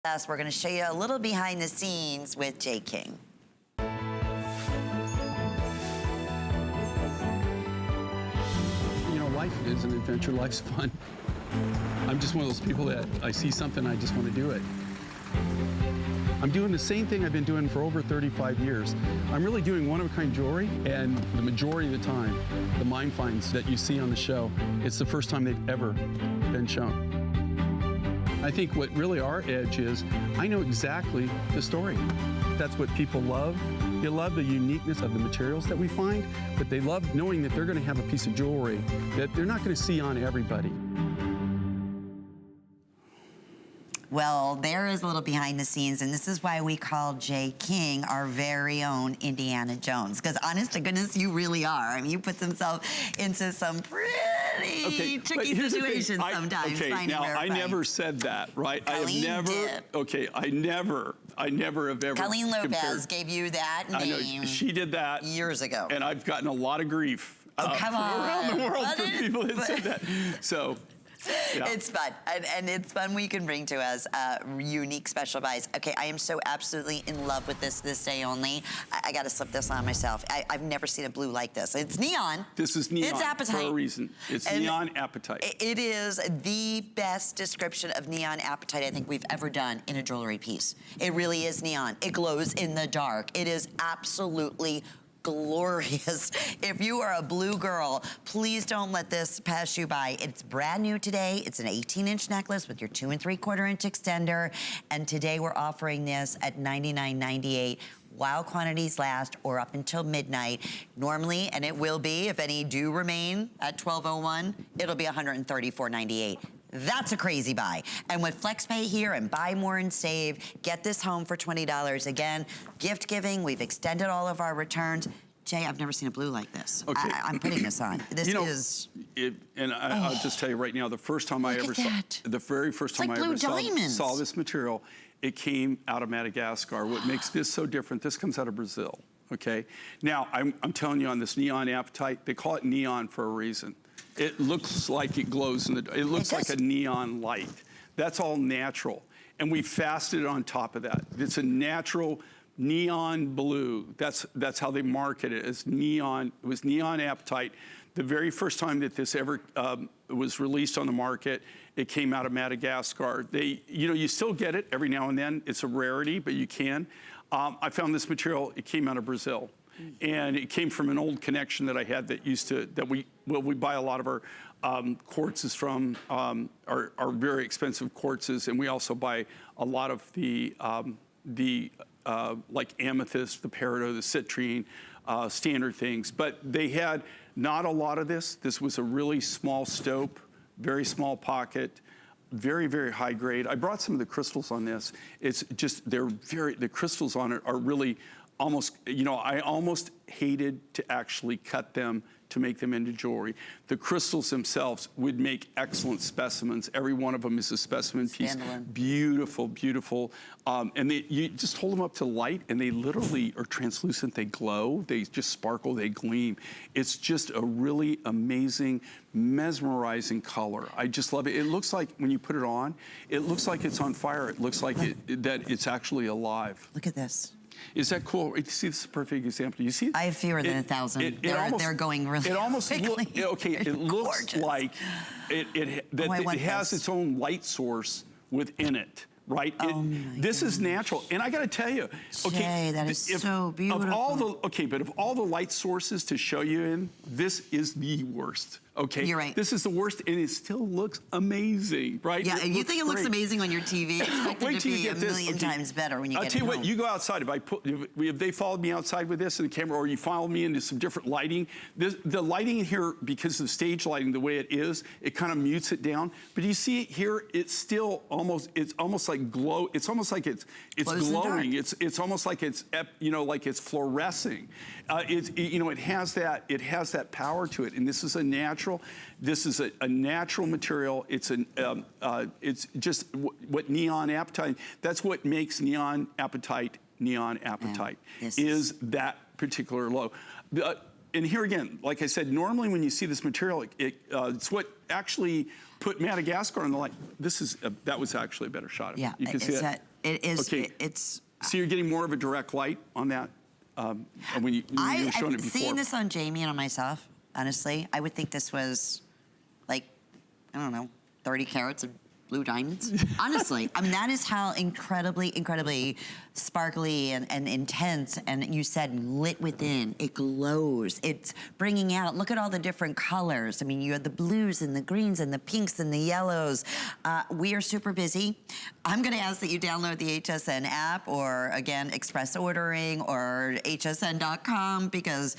We're going to show you a little behind the scenes with Jay King. You know, life is an adventure. Life's fun. I'm just one of those people that I see something, I just want to do it. I'm doing the same thing I've been doing for over 35 years. I'm really doing one-of-a-kind jewelry, and the majority of the time, the mine finds that you see on the show, it's the first time they've ever been shown. I think what really our edge is, I know exactly the story. That's what people love. They love the uniqueness of the materials that we find, but they love knowing that they're going to have a piece of jewelry that they're not going to see on everybody. Well, there is a little behind the scenes, and this is why we call Jay King our very own Indiana Jones. Because honest to goodness, you really are. I mean, you put himself into some pretty tricky situations sometimes. Okay, now I never said that, right? Colleen did. Okay, I never have ever. Colleen Lopez gave you that name. I know, she did that years ago. And I've gotten a lot of grief come on. around the world from people that said that. So. Yeah. It's fun, and it's fun we can bring to us unique special buys. Okay, I am so absolutely in love with this day only. I got to slip this on myself. I've never seen a blue like this. It's neon. This is neon. It's apatite. For a reason. It's neon apatite. It is the best description of neon apatite I think we've ever done in a jewelry piece. It really is neon. It glows in the dark. It is absolutely glorious. If you are a blue girl, please don't let this pass you by. It's brand new today. It's an 18-inch necklace with your 2 3/4-inch extender. And today we're offering this at $99.98 while quantities last, or up until midnight. Normally, and it will be, if any do remain at $12.01, it'll be $134.98. That's a crazy buy. And with FlexPay here and buy more and save, get this home for $20. Again, gift giving, we've extended all of our returns. Jay, I've never seen a blue like this. Okay. I'm putting this on. This is... I'll just tell you right now, the first time I ever saw, the very first time I ever saw this material, it came out of Madagascar. What makes this so different, this comes out of Brazil, okay? Now, I'm telling you on this neon apatite, they call it neon for a reason. It looks like it glows in the dark. It looks like a neon light. That's all natural. And we fasted on top of that. It's a natural neon blue. That's how they market it, as neon. It was neon apatite. The very first time that this ever was released on the market, it came out of Madagascar. You still get it every now and then. It's a rarity, but you can. I found this material, it came out of Brazil. And it came from an old connection that I had that we buy a lot of our quartzes from, our very expensive quartzes, and we also buy a lot of the like amethyst, the peridot, the citrine, standard things. But they had not a lot of this. This was a really small stope, very small pocket, very, very high grade. I brought some of the crystals on this. It's just, the crystals on it are really almost, I almost hated to actually cut them to make them into jewelry. The crystals themselves would make excellent specimens. Every one of them is a specimen piece. Beautiful, beautiful. And you just hold them up to light and they literally are translucent. They glow, they just sparkle, they gleam. It's just a really amazing, mesmerizing color. I just love it. It looks like, when you put it on, it looks like it's on fire. It looks like that it's actually alive. Look at this. Is that cool? You see, this is a perfect example. You see? I have fewer than 1,000. They're going really quickly. It looks like it has its own light source within it, right? This is natural. And I got to tell you, Jay, that is so beautiful. But of all the light sources to show you in, this is the worst. Okay, you're right. This is the worst, and it still looks amazing, right? Yeah, if you think it looks amazing on your TV, expect it to be a million times better when you get it home. I'll tell you what, you go outside. If they followed me outside with this in the camera, or you followed me into some different lighting, the lighting in here, because of stage lighting, the way it is, it kind of mutes it down. But you see it here, it's still almost like glow. It's almost like it's glowing. It's almost like it's like it's fluorescing. It has that power to it, and this is a natural. This is a natural material. It's just what neon apatite. That's what makes neon apatite. Is that particular low. And here again, like I said, normally when you see this material, it's what actually put Madagascar on the line. That was actually a better shot of it. Yeah, you can see that. It is. Okay. It's. So you're getting more of a direct light on that when you were showing it before. Seeing this on Jamie and on myself, honestly, I would think this was like, I don't know, 30 carats of blue diamonds. Honestly, I mean, that is how incredibly, incredibly sparkly and intense, and you said lit within. It glows. It's bringing out, look at all the different colors. I mean, you have the blues and the greens and the pinks and the yellows. We are super busy. I'm gonna ask that you download the HSN app, or again, express ordering, or hsn.com, because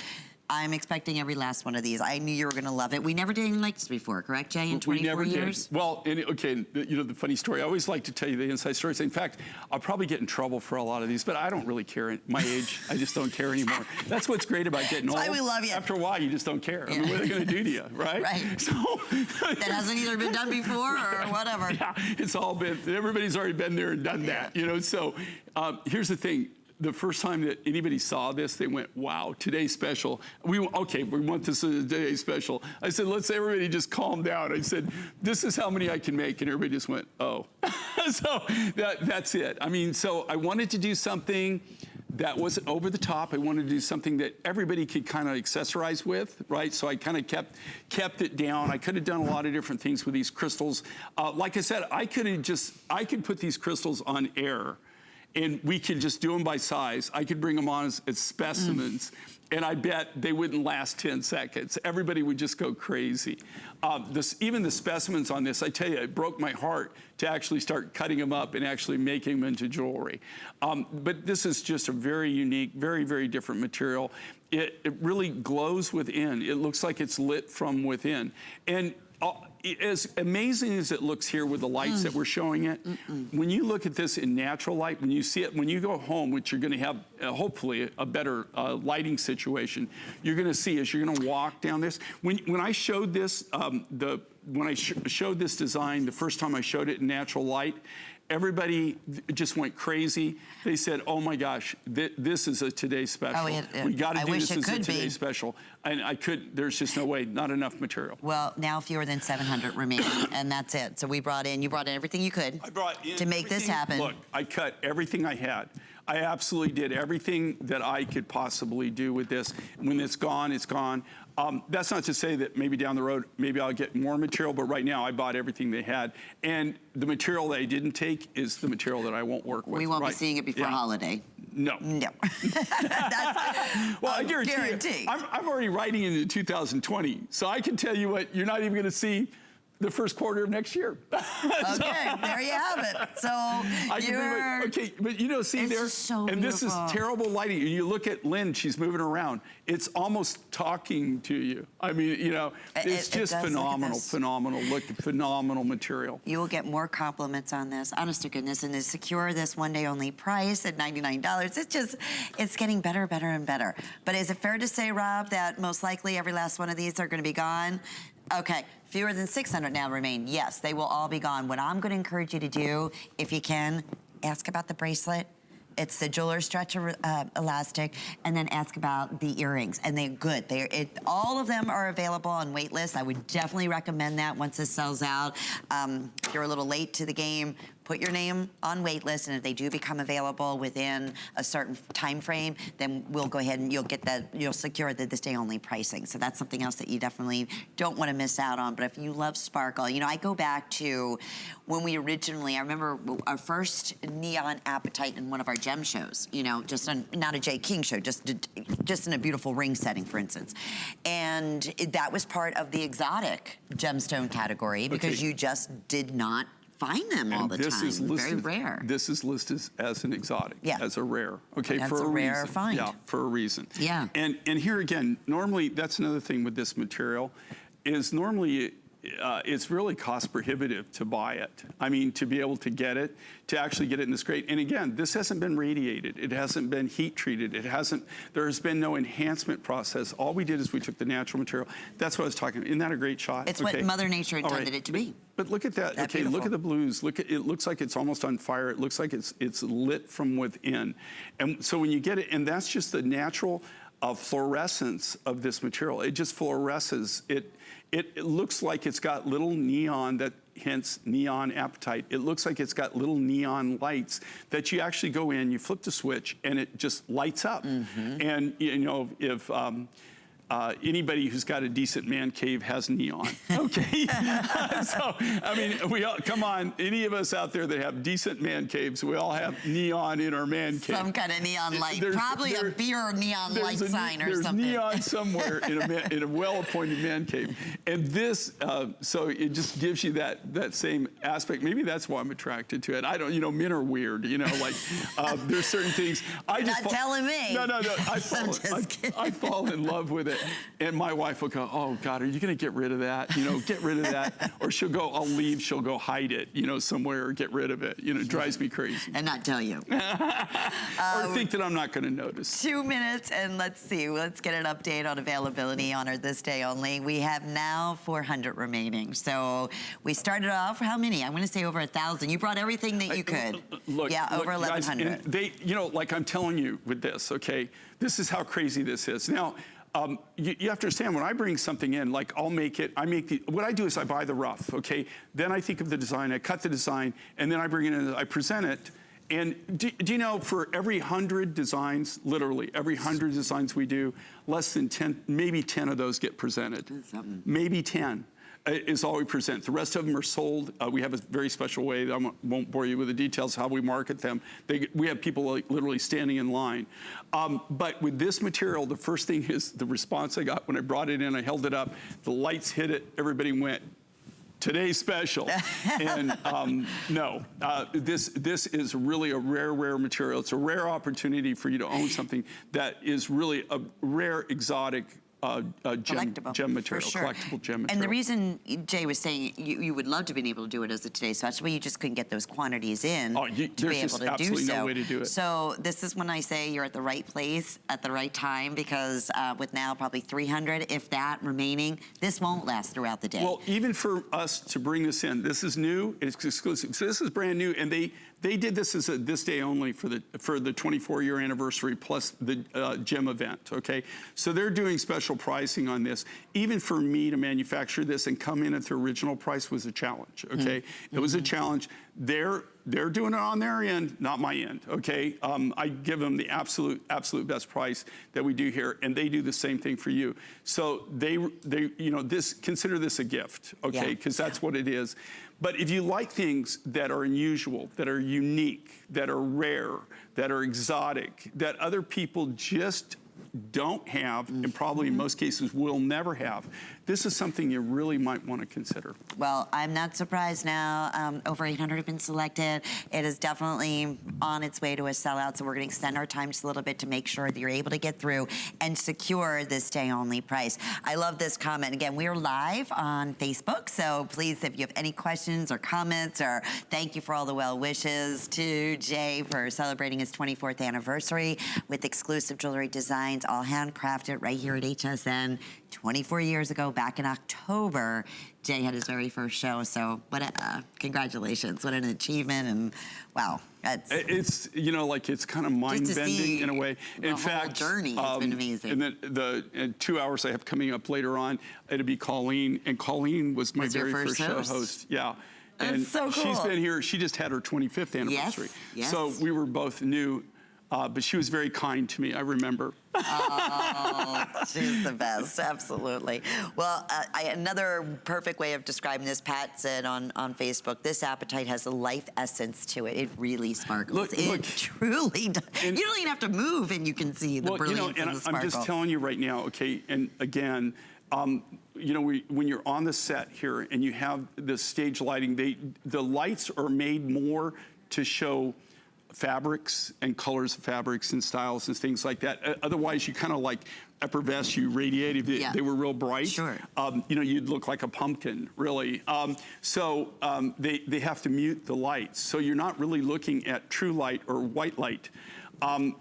I'm expecting every last one of these. I knew you were gonna love it. We never did anything like this before, correct, Jay, in 24 years? We never did. Well, okay, you know, the funny story, I always like to tell you the inside stories. In fact, I'll probably get in trouble for a lot of these, but I don't really care at my age. I just don't care anymore. That's what's great about getting old. That's why we love you. After a while, you just don't care. Yeah. I mean, what are they gonna do to you, right? Right. So that hasn't either been done before or whatever. Yeah, it's all been, everybody's already been there and done that, you know? So here's the thing. The first time that anybody saw this, they went, wow, today's special. Okay, we want this as a today's special. I said, let's everybody just calm down. I said, this is how many I can make. And everybody just went, oh. So that's it. I mean, so I wanted to do something that wasn't over the top. I wanted to do something that everybody could kind of accessorize with, right? So I kind of kept it down. I could have done a lot of different things with these crystals. Like I said, I could put these crystals on air, and we could just do them by size. I could bring them on as specimens, and I bet they wouldn't last 10 seconds. Everybody would just go crazy. Even the specimens on this, I tell you, it broke my heart to actually start cutting them up and actually making them into jewelry. But this is just a very unique, very, very different material. It really glows within. It looks like it's lit from within. And as amazing as it looks here with the lights that we're showing it, when you look at this in natural light, when you see it, when you go home, which you're gonna have hopefully a better lighting situation, you're gonna see as you're gonna walk down this. When I showed this, when I showed this design, the first time I showed it in natural light, everybody just went crazy. They said, oh my gosh, this is a Today Special. We gotta do this as a Today Special. And there's just no way, not enough material. Well, now fewer than 700 remain, and that's it. So you brought in everything you could to make this happen. Look, I cut everything I had. I absolutely did everything that I could possibly do with this. When it's gone, it's gone. That's not to say that maybe down the road, maybe I'll get more material, but right now I bought everything they had. And the material that I didn't take is the material that I won't work with. We won't be seeing it before holiday. No. No. Well, I guarantee you, I'm already writing into 2020, so I can tell you what, you're not even gonna see the first quarter of next year. Okay, there you have it. So okay, but you know, see there, so and beautiful. This is terrible lighting. You look at Lynn; she's moving around. It's almost talking to you. I mean, you know, it's just phenomenal, phenomenal look, phenomenal material. You will get more compliments on this, honest to goodness, and to secure this one-day only price at $99. It's getting better, better, and better. But is it fair to say, Rob, that most likely every last one of these are going to be gone? Okay, fewer than 600 now remain. Yes, they will all be gone. What I'm going to encourage you to do, if you can, ask about the bracelet. It's the jeweler stretch elastic, and then ask about the earrings. And they're good. All of them are available on wait list. I would definitely recommend that once this sells out. If you're a little late to the game, put your name on wait list, and if they do become available within a certain time frame, then we'll go ahead and you'll secure the this day only pricing. So that's something else that you definitely don't want to miss out on. But if you love sparkle, you know, I go back to when we originally, I remember our first neon appetite in one of our gem shows, you know, not a J. King show, just in a beautiful ring setting, for instance. And that was part of the exotic gemstone category because you just did not find them all the time. Very rare. This is listed as an exotic, as a rare. Okay, that's for a rare reason. find. Yeah, for a reason. Yeah. And here again, normally that's another thing with this material, is normally it's really cost prohibitive to buy it. I mean, to be able to get it, to actually get it in this crate. And again, this hasn't been radiated. It hasn't been heat treated. There has been no enhancement process. All we did is we took the natural material. That's what I was talking about. Isn't that a great shot? It's what Mother Nature intended it to be. But look at that. Okay, look at the blues. It looks like it's almost on fire. It looks like it's lit from within. And so when you get it, and that's just the natural fluorescence of this material. It just fluoresces. It looks like it's got little neon that hence neon appetite. It looks like it's got little neon lights that you actually go in, you flip the switch, and it just lights up. And you know, if anybody who's got a decent man cave has neon, okay? So, I mean, we all, come on, any of us out there that have decent man caves, we all have neon in our man cave. Some kind of neon light, probably a beer neon light sign or something. There's neon somewhere in a well-appointed man cave. And this, so it just gives you that same aspect. Maybe that's why I'm attracted to it. I don't, you know, men are weird, you know, like there's certain things. You're not telling me. No, I fall in love with it. And my wife will go, oh God, are you gonna get rid of that? You know, get rid of that. Or she'll go, I'll leave, she'll go hide it, you know, somewhere, or get rid of it. You know, it drives me crazy. And not tell you. Or think that I'm not gonna notice. 2 minutes, and let's see, let's get an update on availability on our this day only. We have now 400 remaining. So we started off, how many? I'm gonna say over 1,000. You brought everything that you could. Look, yeah, over 1,100. Guys, and they, you know, like I'm telling you with this, okay, this is how crazy this is. Now, you have to understand, when I bring something in, like I'll make it, what I do is I buy the rough, okay? Then I think of the design, I cut the design, and then I bring it in, I present it. And do you know, for every 100 designs, literally, every 100 designs we do, less than 10, maybe 10 of those get presented. Maybe 10. Is all we present. The rest of them are sold. We have a very special way. I won't bore you with the details how we market them. We have people like literally standing in line. But with this material, the first thing is the response I got when I brought it in. I held it up. The lights hit it. Everybody went, today's special. And no, this is really a rare material. It's a rare opportunity for you to own something that is really a rare, exotic gem material, for sure. Collectible gem material. And the reason Jay was saying you would love to be able to do it as a Today Special, but you just couldn't get those quantities in to be able to do so. There's absolutely no way to do it. So this is when I say you're at the right place at the right time, because with now probably 300, if that, remaining, this won't last throughout the day. Well, even for us to bring this in, this is new, it's exclusive. So this is brand new, and they did this as a this day only for the 24-year anniversary plus the gem event, okay? So they're doing special pricing on this. Even for me to manufacture this and come in at the original price was a challenge, okay? It was a challenge. They're doing it on their end, not my end, okay? I give them the absolute best price that we do here, and they do the same thing for you. So they you know, consider this a gift, okay? Because that's what it is. But if you like things that are unusual, that are unique, that are rare, that are exotic, that other people just don't have, and probably in most cases will never have, this is something you really might want to consider. Well, I'm not surprised now. Over 800 have been selected. It is definitely on its way to a sellout, so we're going to extend our time just a little bit to make sure that you're able to get through and secure this day-only price. I love this comment. Again, we're live on Facebook, so please, if you have any questions or comments, or thank you for all the well wishes to Jay for celebrating his 24th anniversary with exclusive jewelry designs, all handcrafted right here at HSN. 24 years ago, back in October, Jay had his very first show. So what congratulations, what an achievement, and wow. It's, you know, like it's kind of mind-bending in a way. In fact, the whole journey has been amazing. And then in 2 hours I have coming up later on, it'll be Colleen, and Colleen was my very first show host. Yeah. That's so cool. She's been here, she just had her 25th anniversary. Yes. So we were both new. But she was very kind to me, I remember. Oh, she's the best, absolutely. Well, another perfect way of describing this, Pat said on Facebook, this appetite has a life essence to it. It really sparkles. It truly does. You don't even have to move and you can see the brilliance and the sparkle. I'm just telling you right now, okay, and again, you know, when you're on the set here and you have the stage lighting, the lights are made more to show fabrics and colors of fabrics and styles and things like that. Otherwise, you kind of like effervesce, you radiate. If they were real bright, sure. You know, you'd look like a pumpkin, really. So they have to mute the lights. So you're not really looking at true light or white light.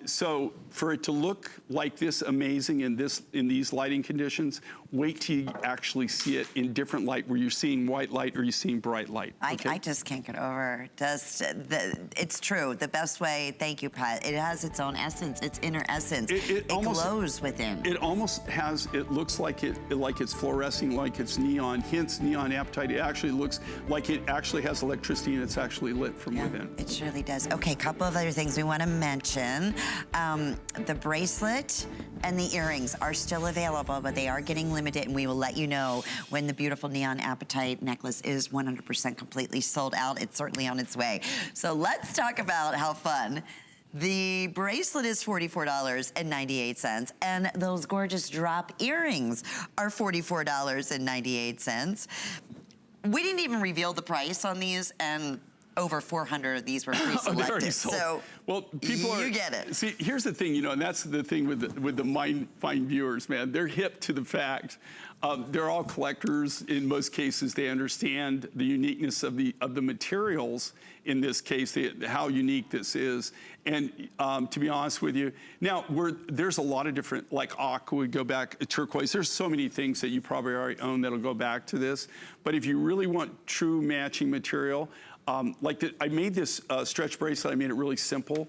So for it to look like this amazing in these lighting conditions, wait till you actually see it in different light, where you're seeing white light or you're seeing bright light. Okay? I just can't get over it's true. The best way, thank you, Pat, it has its own essence, its inner essence. It almost glows within. It almost has, it looks like it's fluorescing, like it's neon, hence neon apatite. It actually looks like it actually has electricity and it's actually lit from within. It surely does. Okay, a couple of other things we want to mention. The bracelet and the earrings are still available, but they are getting limited, and we will let you know when the beautiful neon apatite necklace is 100% completely sold out. It's certainly on its way. So let's talk about how fun. The bracelet is $44.98, and those gorgeous drop earrings are $44.98. We didn't even reveal the price on these, and over 400 of these were pre-selected. So, well, people you get it. See, here's the thing, and that's the thing with the mind-fine viewers, man. They're hip to the fact. They're all collectors. In most cases, they understand the uniqueness of the materials. In this case, how unique this is. And to be honest with you, now there's a lot of different, like aqua would go back, turquoise. There's so many things that you probably already own that'll go back to this. But if you really want true matching material, I made this stretch bracelet. I made it really simple,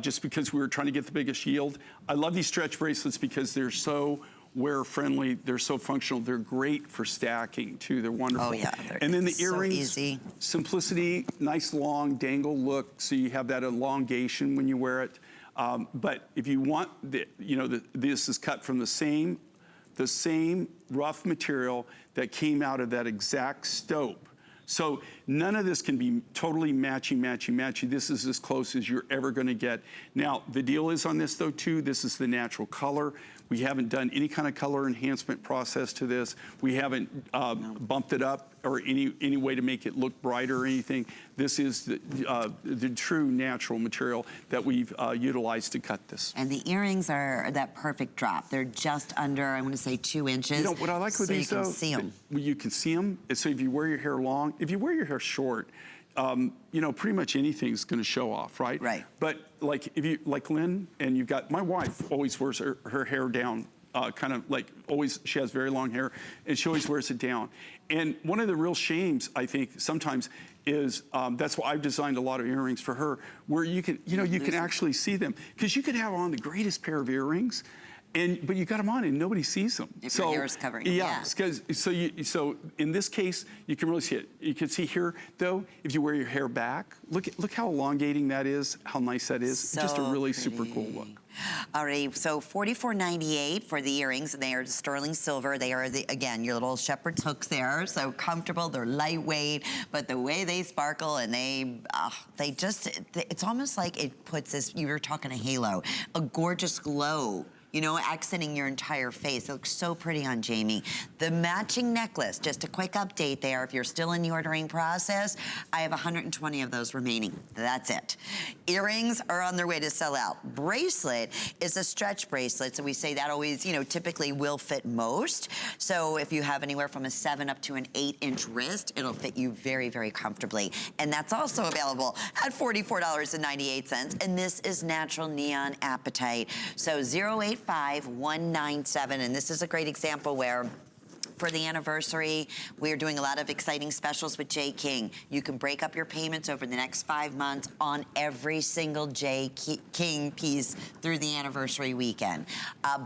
just because we were trying to get the biggest yield. I love these stretch bracelets because they're so wear-friendly. They're so functional. They're great for stacking too. They're wonderful. Oh yeah. And then the earrings, so easy. Simplicity, nice long dangle look, so you have that elongation when you wear it. But if you want this is cut from the same rough material that came out of that exact stope. So none of this can be totally matchy. This is as close as you're ever going to get. Now, the deal is on this, though, too, this is the natural color. We haven't done any kind of color enhancement process to this. We haven't bumped it up or any way to make it look brighter or anything. This is the true natural material that we've utilized to cut this. And the earrings are that perfect drop. They're just under, I want to say, 2 inches. You know, what I like with these, though, you can see them. So if you wear your hair long, if you wear your hair short, pretty much anything's going to show off, right? Right. But like Lynn, and you've got, my wife always wears her hair down, kind of like always, she has very long hair, and she always wears it down. And one of the real shames, I think, sometimes is, that's why I've designed a lot of earrings for her, where you can, you can actually see them. Because you could have on the greatest pair of earrings, but you got them on and nobody sees them. If your hair is covering them. Yeah, so in this case, you can really see it. You can see here, though, if you wear your hair back, look how elongating that is, how nice that is. So just a really pretty. super cool look. All right, so $44.98 for the earrings, and they are sterling silver. They are, again, your little shepherd's hooks there, so comfortable. They're lightweight, but the way they sparkle and they just, it's almost like it puts this, you were talking a halo, a gorgeous glow, accenting your entire face. It looks so pretty on Jamie. The matching necklace, just a quick update there. If you're still in the ordering process, I have 120 of those remaining. That's it. Earrings are on their way to sell out. Bracelet is a stretch bracelet, so we say that always, typically will fit most. So if you have anywhere from a 7 up to an 8-inch wrist, it'll fit you very, very comfortably. And that's also available at $44.98. And this is natural neon apatite. So 085197, and this is a great example where for the anniversary, we are doing a lot of exciting specials with J. King. You can break up your payments over the next 5 months on every single J. King piece through the anniversary weekend.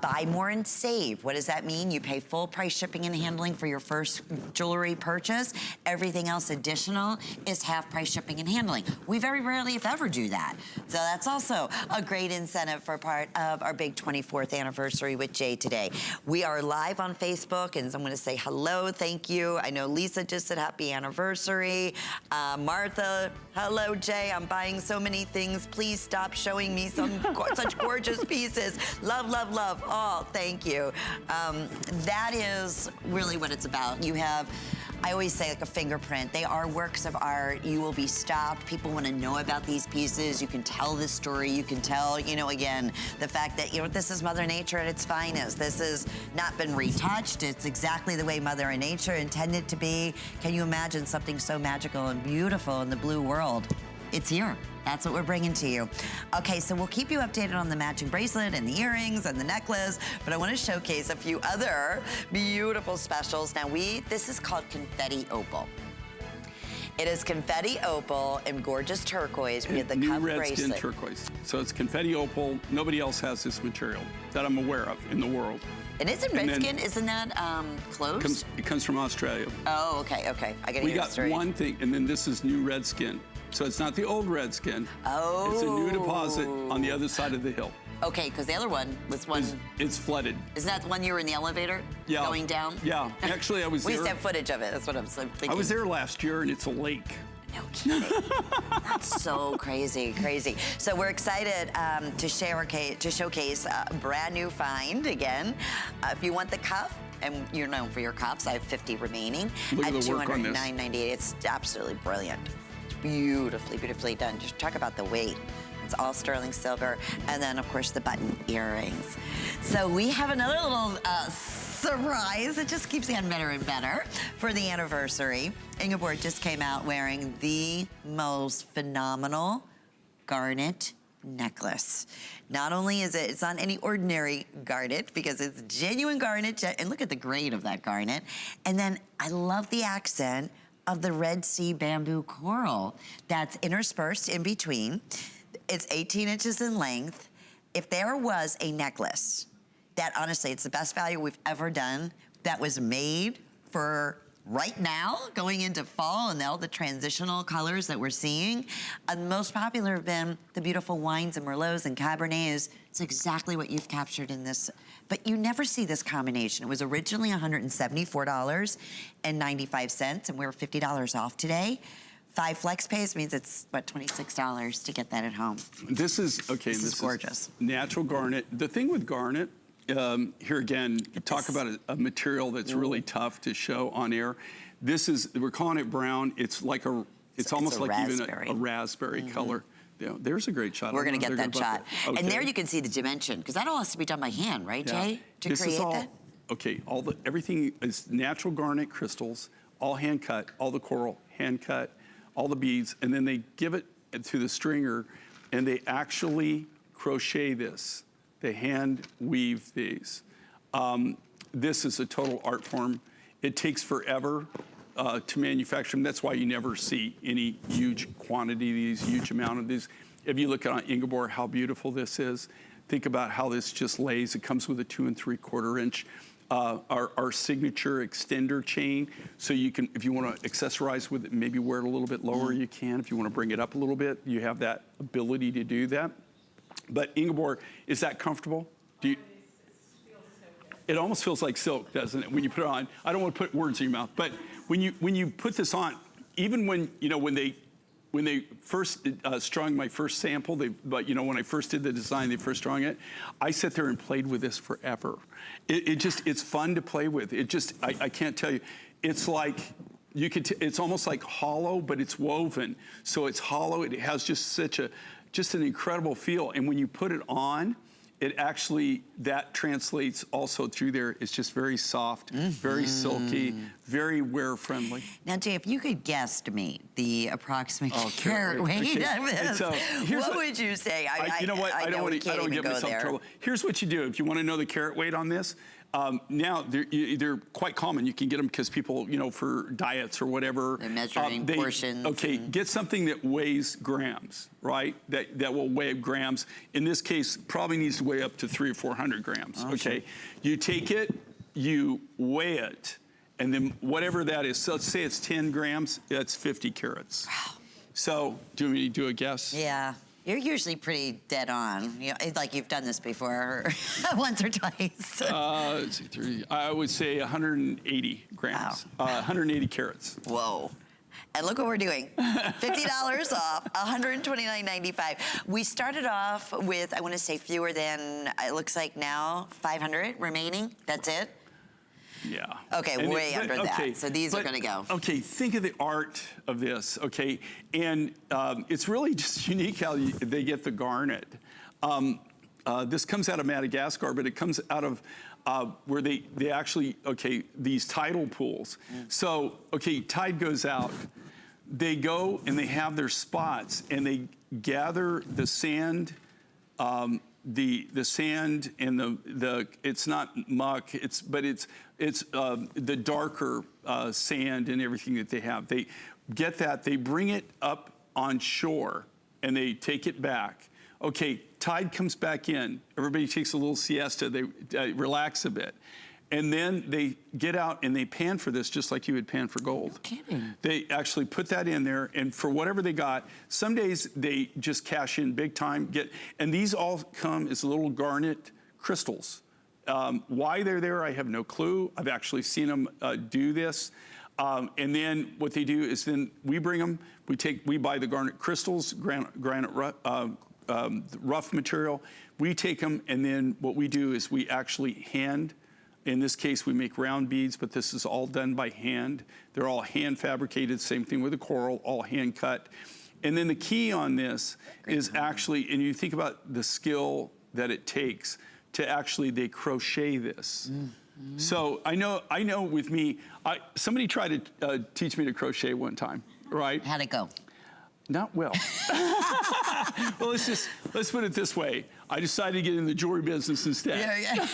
Buy more and save. What does that mean? You pay full price shipping and handling for your first jewelry purchase. Everything else additional is half price shipping and handling. We very rarely, if ever, do that. So that's also a great incentive for part of our big 24th anniversary with Jay today. We are live on Facebook, and I'm going to say hello, thank you. I know Lisa just said happy anniversary. Martha, hello, Jay. I'm buying so many things. Please stop showing me such gorgeous pieces. Love, love, love. Oh, thank you. That is really what it's about. You have, I always say, like a fingerprint. They are works of art. You will be stopped. People want to know about these pieces. You can tell this story. You can tell, again, the fact that, this is Mother Nature at its finest. This has not been retouched. It's exactly the way Mother Nature intended to be. Can you imagine something so magical and beautiful in the blue world? it's here. That's what we're bringing to you. Okay, so we'll keep you updated on the matching bracelet and the earrings and the necklace, but I want to showcase a few other beautiful specials. Now this is called Confetti Opal. It is Confetti Opal in gorgeous turquoise. We have the cuff red bracelet. skin turquoise. So it's Confetti Opal. Nobody else has this material that I'm aware of in the world. It isn't red skin, isn't that closed? It comes from Australia. Oh, okay. I gotta We hear got the story. one thing, and then this is new red skin. So it's not the old red skin. Oh. It's a new deposit on the other side of the hill. Okay, because the other one was one. It's flooded. Isn't that the one you were in the elevator? Yeah. Going down? Yeah. Actually, I was there. We used to have footage of it. That's what I was thinking. I was there last year, and it's a lake. No kidding. That's so crazy. So we're excited to showcase a brand new find again. If you want the cuff, and you're known for your cuffs, I have 50 remaining. Look at the work on this. $209.98. It's absolutely brilliant. It's beautifully done. Just talk about the weight. It's all sterling silver. And then, of course, the button earrings. So we have another little surprise. It just keeps getting better and better for the anniversary. Ingeborg just came out wearing the most phenomenal garnet necklace. Not only is it's not any ordinary garnet because it's genuine garnet, and look at the grade of that garnet. And then I love the accent of the Red Sea bamboo coral that's interspersed in between. It's 18 inches in length. If there was a necklace that, honestly, it's the best value we've ever done, that was made for right now, going into fall and all the transitional colors that we're seeing. The most popular have been the beautiful wines and Merlots and Cabernets. It's exactly what you've captured in this. But you never see this combination. It was originally $174.95, and we're $50 off today. 5 flex pays means it's, what, $26 to get that at home. This is, okay, this is gorgeous. Natural garnet. The thing with garnet, here again, talk about a material that's really tough to show on air. This is, we're calling it brown. It's like it's almost like raspberry. Even a raspberry color. Yeah, there's a great shot. We're gonna get that shot. Okay. And there you can see the dimension, because that all has to be done by hand, right, Jay? To this create is all, that? Okay, everything is natural garnet crystals, all hand cut, all the coral, hand cut, all the beads, and then they give it to the stringer, and they actually crochet this. They hand weave these. This is a total art form. It takes forever to manufacture them. That's why you never see any huge quantity of these, huge amount of these. If you look at Ingeborg, how beautiful this is. Think about how this just lays. It comes with a 2 3/4 inch. Our signature extender chain, so you can, if you want to accessorize with it, maybe wear it a little bit lower, you can. If you want to bring it up a little bit, you have that ability to do that. But Ingeborg, is that comfortable? Do you? It almost feels like silk, doesn't it, when you put it on? I don't want to put words in your mouth, but when you put this on, even when they first strung my first sample, when I first did the design, they first strung it, I sat there and played with this forever. It's fun to play with. I can't tell you. It's like, it's almost like hollow, but it's woven. So it's hollow, it has just an incredible feel. And when you put it on, it actually, that translates also through there. It's just very soft, very silky, very wear-friendly. Now, Jay, if you could guesstimate the approximate carat weight of this, what would you say? You know what? I don't get myself in trouble. Here's what you do. If you want to know the carat weight on this, now they're quite common. You can get them because people, for diets or whatever. They're measuring portions. Okay, get something that weighs grams, right? That will weigh grams. In this case, probably needs to weigh up to 300 or 400 grams. Oh, okay, sure. You take it, you weigh it, and then whatever that is. So let's say it's 10 grams. That's 50 carats. Wow. So do you want me to do a guess? Yeah. You're usually pretty dead on. It's like you've done this before, once or twice. Let's see, I would say 180 grams, wow. 180 carats. Whoa. And look what we're doing. $50 off, $129.95. We started off with, I want to say fewer than, it looks like now, 500 remaining. That's it? Yeah. Okay, way under that. So these are going to go. Okay, think of the art of this, okay? And it's really just unique how they get the garnet. This comes out of Madagascar, but it comes out of where they actually, these tidal pools. So, tide goes out. they go and they have their spots and they gather the sand, the sand and the it's not muck, but it's the darker sand and everything that they have. They get that, they bring it up on shore and they take it back. Okay, tide comes back in. Everybody takes a little siesta, they relax a bit. And then they get out and they pan for this just like you would pan for gold. No kidding. They actually put that in there, and for whatever they got, some days they just cash in big time. And these all come as little garnet crystals. Why they're there, I have no clue. I've actually seen them do this. And then what they do is then we bring them, we buy the garnet crystals, granite rough material. We take them, and then what we do is we actually in this case, we make round beads, but this is all done by hand. They're all hand fabricated, same thing with the coral, all hand cut. And then the key on this is actually, and you think about the skill that it takes to actually, they crochet this. Mm-hmm. So I know with me, somebody tried to teach me to crochet one time, right? How'd it go? Not well. Well, let's put it this way. I decided to get in the jewelry business instead. Yeah.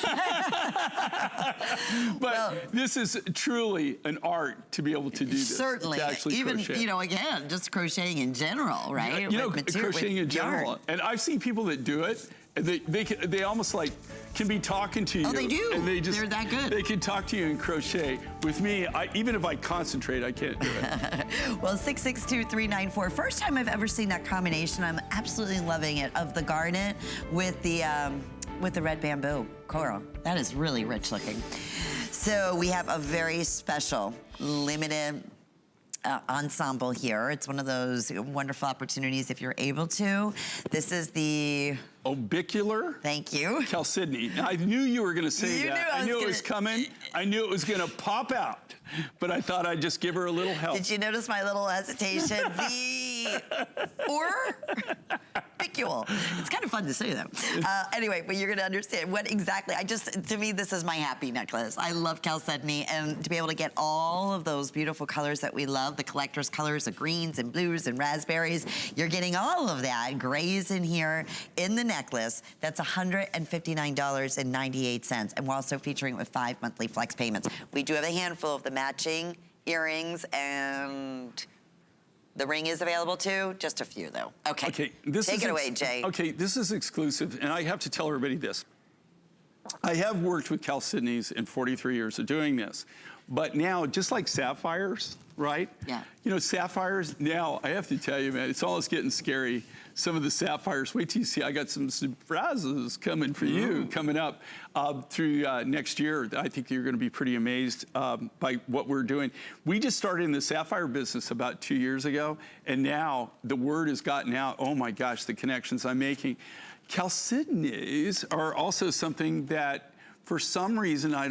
But this is truly an art to be able to do this. Certainly. To actually even, crochet. Again, just crocheting in general, right? Crocheting in general. And I've seen people that do it, and they almost like can be talking to you. Oh, they do. And they're that good. They can talk to you and crochet. With me, even if I concentrate, I can't do it. Well, 662-394. First time I've ever seen that combination. I'm absolutely loving it, of the garnet with the red bamboo coral. That is really rich looking. So we have a very special limited ensemble here. It's one of those wonderful opportunities if you're able to. This is the orbicular. Thank you. Chalcedony. Now, I knew you were going to say that. I knew it was coming. I knew it was going to pop out. But I thought I'd just give her a little help. Did you notice my little hesitation? The orbicule. It's kind of fun to say, though. Anyway, but you're going to understand what exactly. To me, this is my happy necklace. I love chalcedony, and to be able to get all of those beautiful colors that we love, the collector's colors of greens and blues and raspberries, you're getting all of that. Grays in here in the necklace. That's $159.98. And we're also featuring it with 5 monthly flex payments. We do have a handful of the matching earrings, and the ring is available too. Just a few, though. Okay. Take it away, Jay. Okay, this is exclusive, and I have to tell everybody this. I have worked with chalcedonies in 43 years of doing this, but now, just like sapphires, right? Yeah. Sapphires, now, I have to tell you, man, it's almost getting scary. Some of the sapphires, wait till you see, I got some surprises coming for you, coming up through next year. I think you're going to be pretty amazed by what we're doing. We just started in the sapphire business about 2 years ago, and now the word has gotten out. Oh my gosh, the connections I'm making. Chalcedonies are also something that, for some reason, I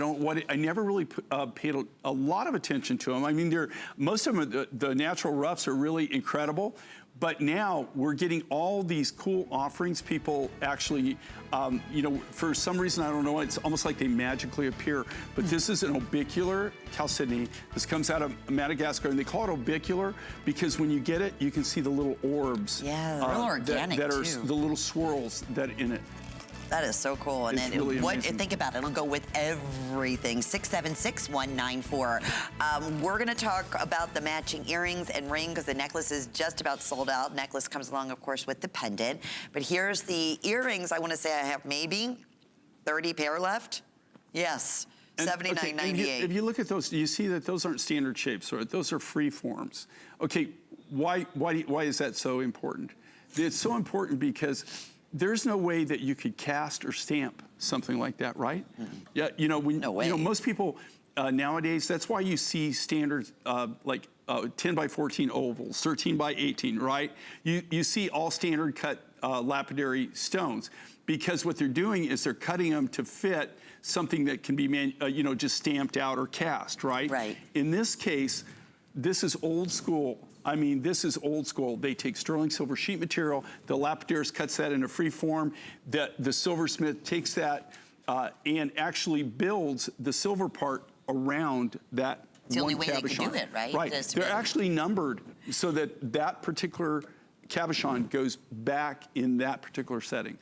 never really paid a lot of attention to them. I mean, most of them, the natural roughs are really incredible, but now we're getting all these cool offerings. People actually, for some reason, I don't know, it's almost like they magically appear, but this is an orbicular chalcedony. This comes out of Madagascar, and they call it orbicular because when you get it, you can see the little orbs. Yeah, real organic, that are too. The little swirls that in it. That is so cool. And then really think about it, it'll go with everything. 676-194. We're gonna talk about the matching earrings and ring because the necklace is just about sold out. Necklace comes along, of course, with the pendant. But here's the earrings. I wanna say I have maybe 30 pair left. Yes. $79.98. If you look at those, you see that those aren't standard shapes, right? Those are free forms. Okay, why is that so important? It's so important because there's no way that you could cast or stamp something like that, right? Yeah, no way. Most people nowadays, that's why you see standard 10 by 14 ovals, 13 by 18, right? You see all standard cut lapidary stones because what they're doing is they're cutting them to fit something that can be just stamped out or cast, right? Right. In this case, this is old school. I mean, this is old school. They take sterling silver sheet material, the lapidaries cuts that in a free form, the silversmith takes that and actually builds the silver part around that It's the only way they could do it, right? Right. They're actually numbered so that that particular cabochon goes back in that particular setting.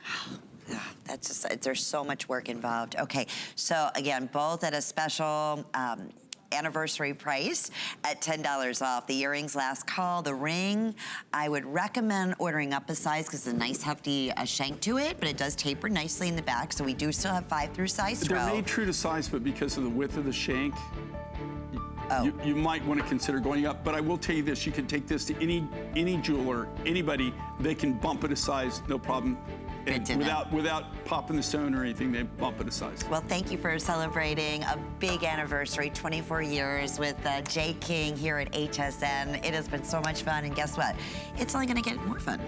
That's just, there's so much work involved. Okay, so again, both at a special anniversary price at $10 off. The earrings, last call. The ring, I would recommend ordering up a size because it's a nice hefty shank to it, but it does taper nicely in the back, so we do still have 5 through size 12. They're made true to size, but because of the width of the shank, you might want to consider going up. But I will tell you this, you can take this to any jeweler, anybody, they can bump it a size, no problem. And without popping the stone or anything, they bump it a size. Well, thank you for celebrating a big anniversary, 24 years with Jay King here at HSN. It has been so much fun, and guess what? It's only gonna get more fun.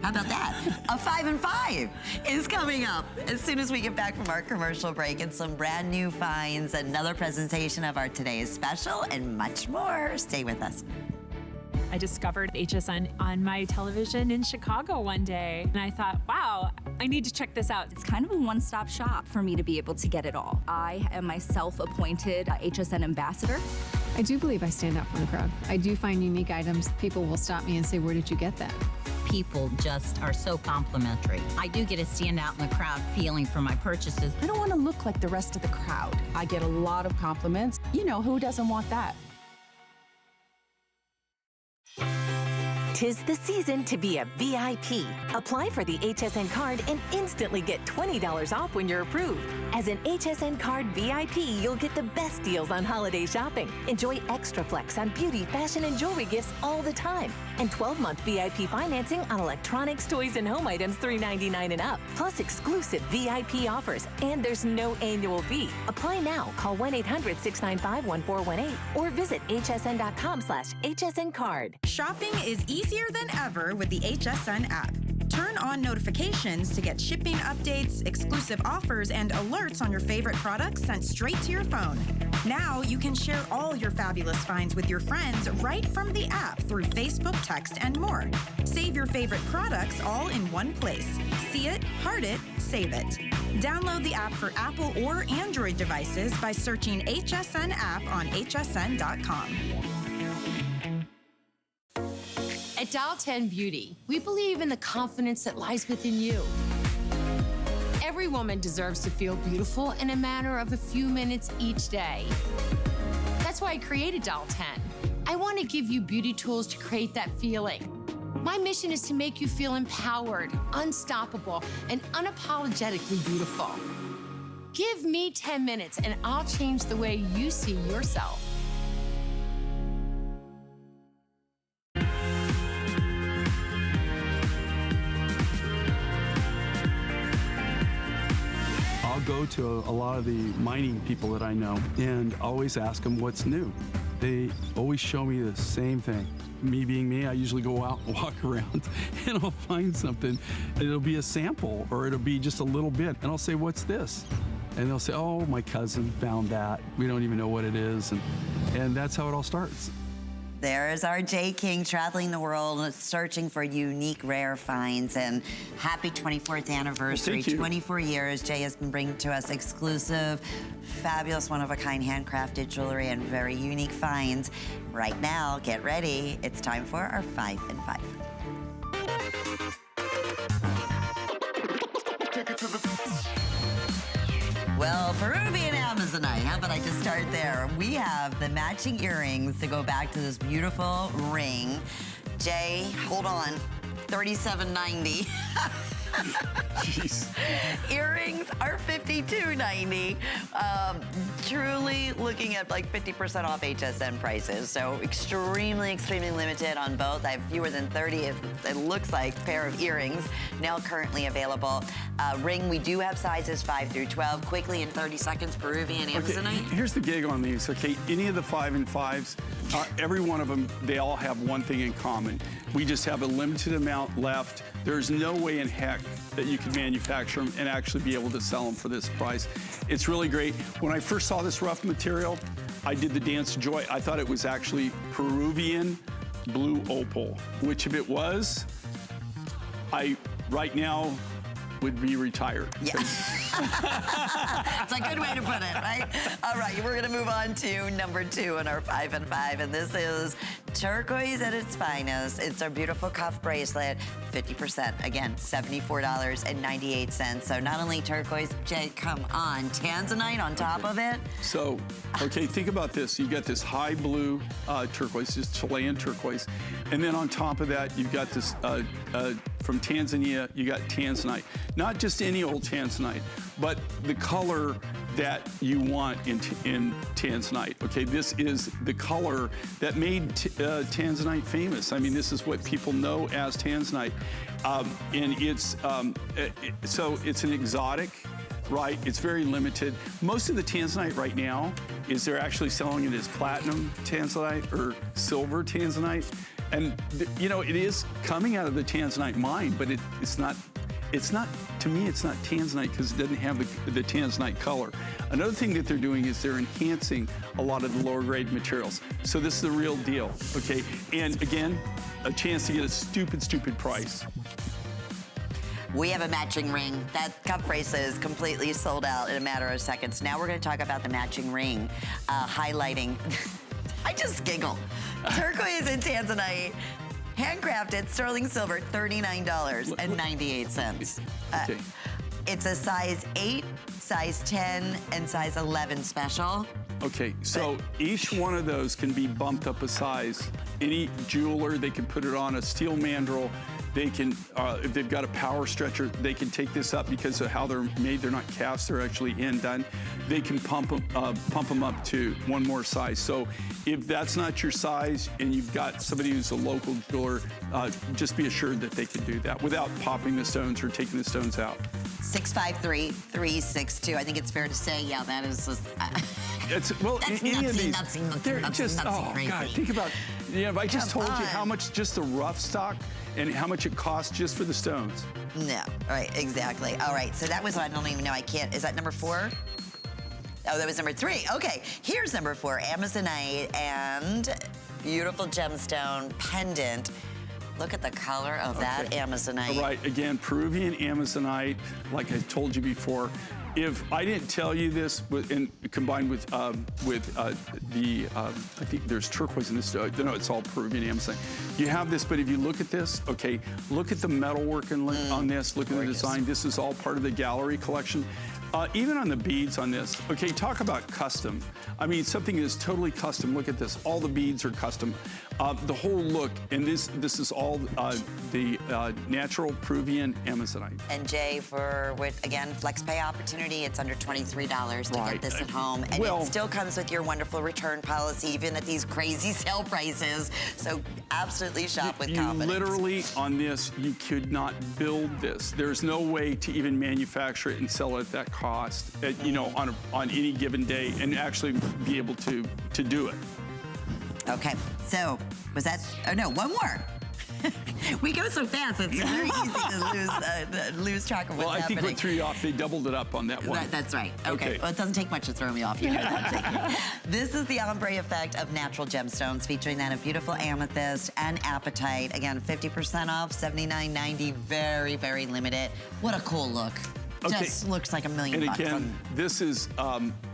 How about that? A 5 and 5 is coming up as soon as we get back from our commercial break, and some brand new finds, another presentation of our Today's Special, and much more. Stay with us. I discovered HSN on my television in Chicago one day, and I thought, wow, I need to check this out. It's kind of a one-stop shop for me to be able to get it all. I am my self-appointed HSN ambassador. I do believe I stand out from the crowd. I do find unique items. People will stop me and say, where did you get that? People just are so complimentary. I do get to stand out in the crowd feeling for my purchases. I don't want to look like the rest of the crowd. I get a lot of compliments. You know, who doesn't want that? 'Tis the season to be a VIP. Apply for the HSN card and instantly get $20 off when you're approved. As an HSN card VIP, you'll get the best deals on holiday shopping. Enjoy extra flex on beauty, fashion, and jewelry gifts all the time. And 12-month VIP financing on electronics, toys, and home items $3.99 and up. Plus exclusive VIP offers. And there's no annual fee. Apply now. Call 1-800-695-1418 or visit hsn.com/HSN card. Shopping is easier than ever with the HSN app. Turn on notifications to get shipping updates, exclusive offers, and alerts on your favorite products sent straight to your phone. Now you can share all your fabulous finds with your friends right from the app through Facebook, text, and more. Save your favorite products all in one place. See it, heart it, save it. Download the app for Apple or Android devices by searching HSN app on hsn.com. At Dial 10 Beauty, we believe in the confidence that lies within you. Every woman deserves to feel beautiful in a matter of a few minutes each day. That's why I created Dial 10. I want to give you beauty tools to create that feeling. My mission is to make you feel empowered, unstoppable, and unapologetically beautiful. Give me 10 minutes and I'll change the way you see yourself. I'll go to a lot of the mining people that I know and always ask them what's new. They always show me the same thing. Me being me, I usually go out and walk around and I'll find something. It'll be a sample or it'll be just a little bit. And I'll say, what's this? And they'll say, oh, my cousin found that. We don't even know what it is. And that's how it all starts. There's our Jay King traveling the world, searching for unique, rare finds. And happy 24th anniversary. 24 years, Jay has been bringing to us exclusive, fabulous, one-of-a-kind handcrafted jewelry and very unique finds. Right now, get ready. It's time for our 5 and 5. Well, Peruvian Amazonite, how about I just start there? We have the matching earrings to go back to this beautiful ring. Jay, hold on, $37.90. Jeez. Earrings are $52.90. Truly looking at like 50% off HSN prices. So extremely, extremely limited on both. I have fewer than 30, it looks like, pair of earrings now currently available. Ring, we do have sizes 5 through 12. Quickly in 30 seconds, Peruvian Amazonite. Here's the gig on these, okay? Any of the 5 and 5s, every one of them, they all have one thing in common. We just have a limited amount left. There's no way in heck that you can manufacture them and actually be able to sell them for this price. It's really great. When I first saw this rough material, I did the dance of joy. I thought it was actually Peruvian blue opal, which if it was, right now, would be retired. Yeah. It's a good way to put it, right? All right, we're gonna move on to number 2 in our 5 and 5, and this is turquoise at its finest. It's our beautiful cuff bracelet, 50%, again, $74.98. So not only turquoise, Jay, come on, tanzanite on top of it. So, okay, think about this. You got this high blue turquoise, just Chilean turquoise, and then on top of that, you've got this, from Tanzania, you got tanzanite. Not just any old tanzanite, but the color that you want in tanzanite. Okay, this is the color that made tanzanite famous. I mean, this is what people know as tanzanite. And it's, so it's an exotic, right? It's very limited. Most of the tanzanite right now is they're actually selling it as platinum tanzanite or silver tanzanite. And, you know, it is coming out of the tanzanite mine, but it's not, to me, it's not tanzanite because it doesn't have the tanzanite color. Another thing that they're doing is they're enhancing a lot of the lower grade materials. So this is the real deal, okay? And again, a chance to get a stupid, stupid price. We have a matching ring. That cuff bracelet is completely sold out in a matter of seconds. Now we're gonna talk about the matching ring, highlighting, I just giggle. Turquoise and tanzanite, handcrafted sterling silver, $39.98. Okay. It's a size 8, size 10, and size 11 special. Okay, so each one of those can be bumped up a size. Any jeweler, they can put it on a steel mandrel. They can, if they've got a power stretcher, they can take this up because of how they're made. They're not cast, they're actually hand done. They can pump them up to one more size. So if that's not your size and you've got somebody who's a local jeweler, just be assured that they can do that without popping the stones or taking the stones out. 653-362. I think it's fair to say, yeah, that is just, well, that's any of these, they're just, oh crazy. God, think about, yeah, if I just told you how much just the rough stock and how much it costs just for the stones. No, right, exactly. All right, so that was, I don't even know, I can't, is that number 4? Oh, that was number 3. Okay, here's number 4, Amazonite and beautiful gemstone pendant. Look at the color of that Amazonite. All right, again, Peruvian Amazonite, like I told you before. If I didn't tell you this, combined with I think there's turquoise in this. No, it's all Peruvian Amazonite. You have this, but if you look at this, okay, look at the metalwork on this. Look at the design. This is all part of the gallery collection. Even on the beads on this, okay, talk about custom. I mean, something is totally custom. Look at this. All the beads are custom. The whole look, and this is all the natural Peruvian Amazonite. And Jay, for, again, flex pay opportunity, it's under $23 to get this at home. And it still comes with your wonderful return policy, even at these crazy sale prices. So absolutely shop with confidence. Literally, on this, you could not build this. There's no way to even manufacture it and sell it at that cost, you know, on any given day, and actually be able to do it. Okay, so was that? Oh no, one more. We go so fast; it's very easy to lose track of what's happening. Well, I think what threw you off, they doubled it up on that one. That's right. Okay. Well, it doesn't take much to throw me off. You know that. This is the ombre effect of natural gemstones, featuring that of beautiful amethyst and apatite. Again, 50% off, $79.90. Very, very limited. What a cool look. Okay. Just looks like $1 million. And again, this is